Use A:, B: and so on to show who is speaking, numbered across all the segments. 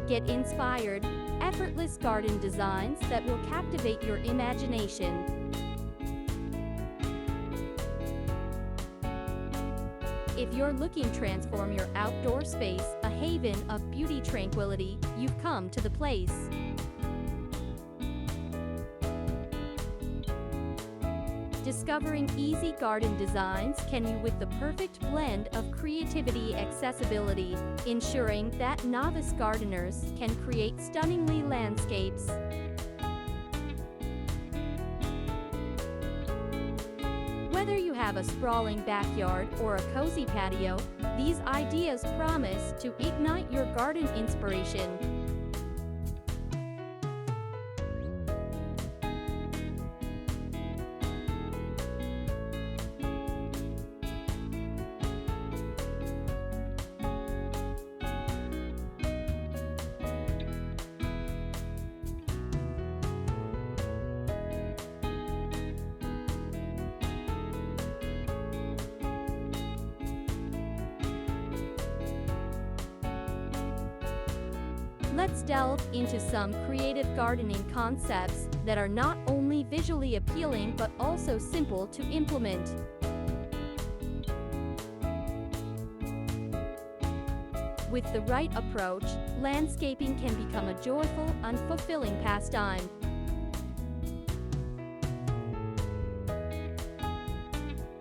A: Get inspired, effortless garden designs that will captivate your imagination. If you're looking to transform your outdoor space, a haven of beauty tranquility, you've come to the place. Discovering easy garden designs can you with the perfect blend of creativity and accessibility, ensuring that novice gardeners can create stunningly landscapes. Whether you have a sprawling backyard or a cozy patio, these ideas promise to ignite your garden inspiration. Let's delve into some creative gardening concepts that are not only visually appealing but also simple to implement. With the right approach, landscaping can become a joyful and fulfilling pastime.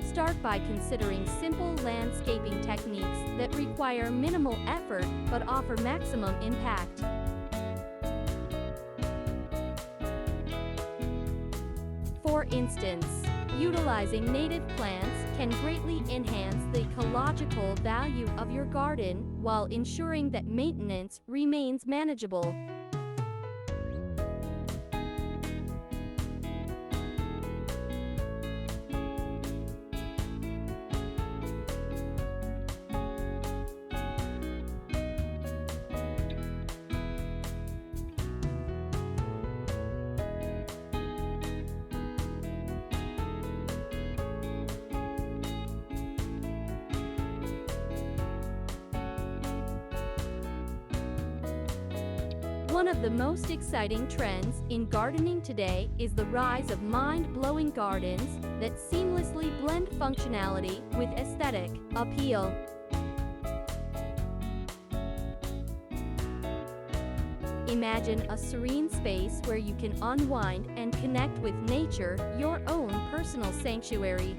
A: Start by considering simple landscaping techniques that require minimal effort but offer maximum impact. For instance, utilizing native plants can greatly enhance the ecological value of your garden while ensuring that maintenance remains manageable. One of the most exciting trends in gardening today is the rise of mind-blowing gardens that seamlessly blend functionality with aesthetic appeal. Imagine a serene space where you can unwind and connect with nature, your own personal sanctuary.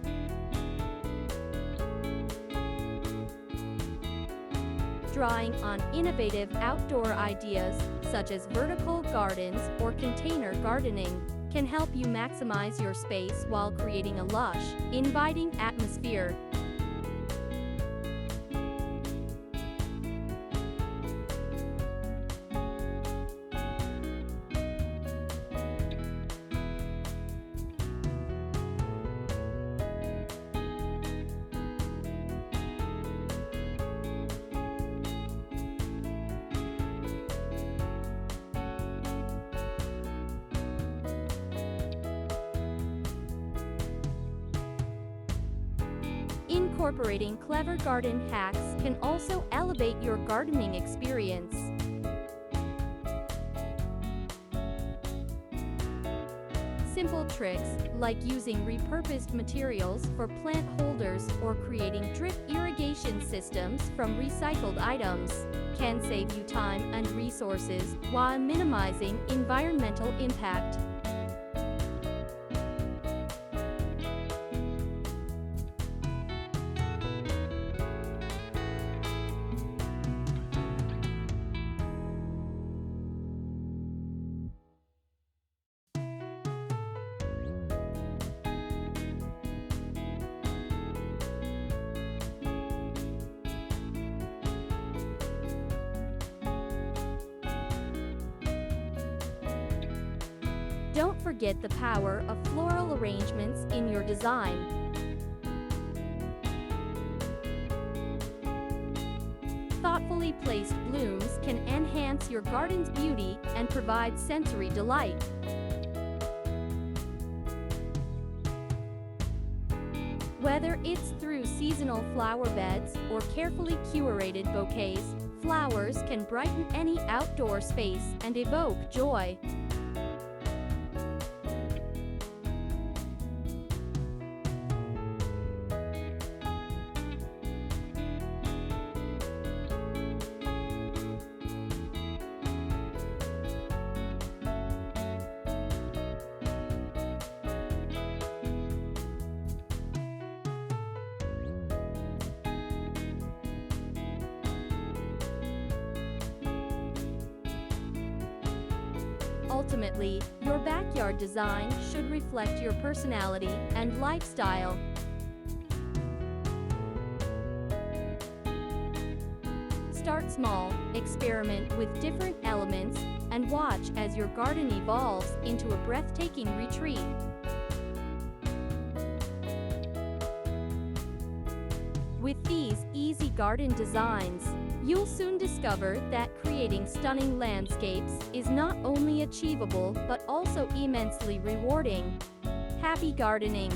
A: Drawing on innovative outdoor ideas, such as vertical gardens or container gardening, can help you maximize your space while creating a lush, inviting atmosphere. Incorporating clever garden hacks can also elevate your gardening experience. Simple tricks, like using repurposed materials for plant holders or creating drip irrigation systems from recycled items, can save you time and resources while minimizing environmental impact. Don't forget the power of floral arrangements in your design. Thoughtfully placed blooms can enhance your garden's beauty and provide sensory delight. Whether it's through seasonal flower beds or carefully curated bouquets, Flowers can brighten any outdoor space and evoke joy. Ultimately, your backyard design should reflect your personality and lifestyle. Start small, experiment with different elements, and watch as your garden evolves into a breathtaking retreat. With these easy garden designs, you'll soon discover that creating stunning landscapes is not only achievable but also immensely rewarding. Happy gardening!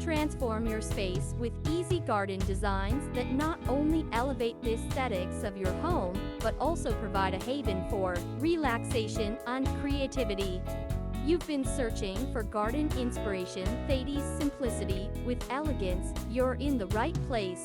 A: Transform your space with easy garden designs that not only elevate the aesthetics of your home, but also provide a haven for relaxation and creativity. You've been searching for garden inspiration that is simplicity with elegance. You're in the right place.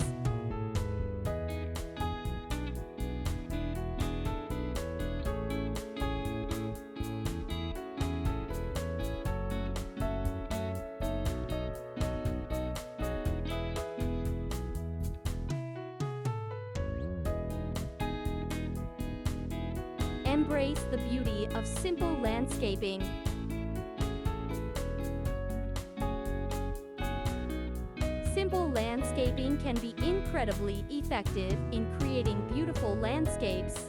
A: Embrace the beauty of simple landscaping. Simple landscaping can be incredibly effective in creating beautiful landscapes.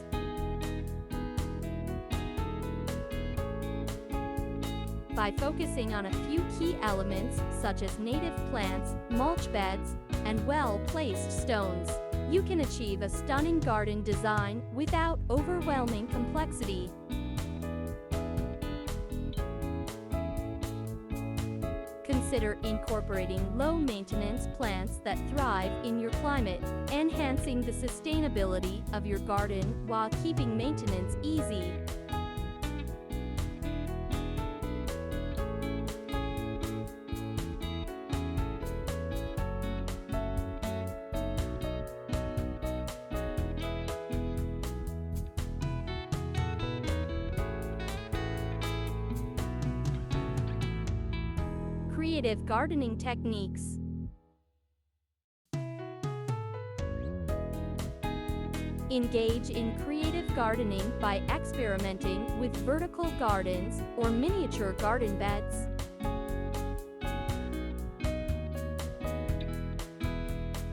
A: By focusing on a few key elements such as native plants, mulch beds, and well-placed stones, you can achieve a stunning garden design without overwhelming complexity. Consider incorporating low-maintenance plants that thrive in your climate, enhancing the sustainability of your garden while keeping maintenance easy. Creative gardening techniques. Engage in creative gardening by experimenting with vertical gardens or miniature garden beds.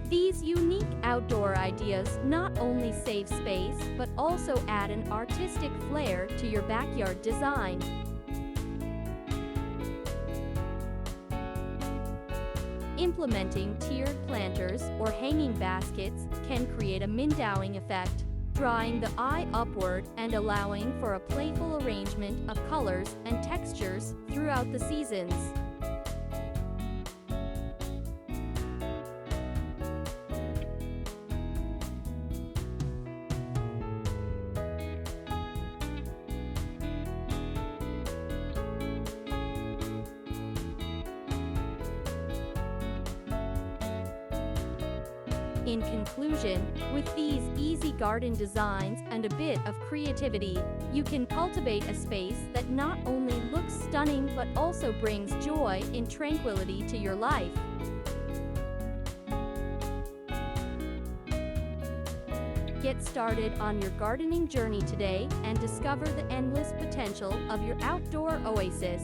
A: These unique outdoor ideas not only save space but also add an artistic flair to your backyard design. Implementing tiered planters or hanging baskets can create a windowing effect, drawing the eye upward and allowing for a playful arrangement of colors and textures throughout the seasons. In conclusion, with these easy garden designs and a bit of creativity, you can cultivate a space that not only looks stunning but also brings joy and tranquility to your life. Get started on your gardening journey today and discover the endless potential of your outdoor oasis.